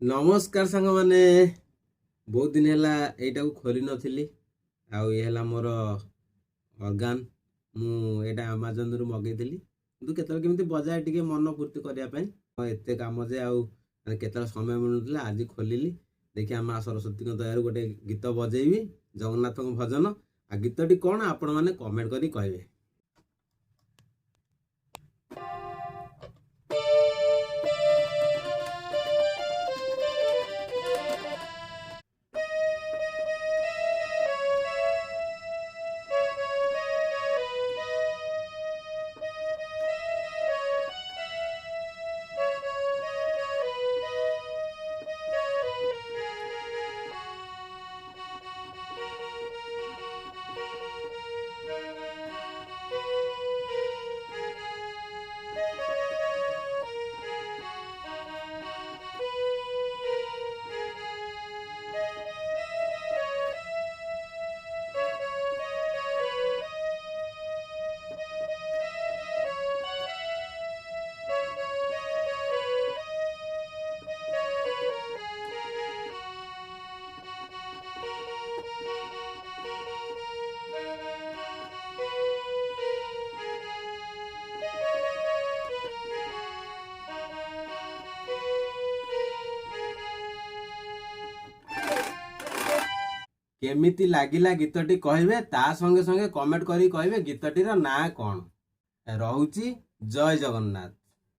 नमस्कार सांग माने बहुत दिन है यहीटा को खोली नथिली आउ ये है मोर अर्गान मुझा आमाजन रु मगेली कितु केमी बजाय टे मन फूर्ति करने एत कम जे आते समय मिलूला आज खोलिली देखिए माँ सरस्वती दयार गोटे गीत बजेबी जगन्नाथ भजन आ गीतटी कौन आपण मैंने कमेंट करी कहबे। केमिति लागिला गीतटी कहबे ता संगे संगे कमेंट करी कहबे गीतटीर ना कौन। रहुची जय जगन्नाथ।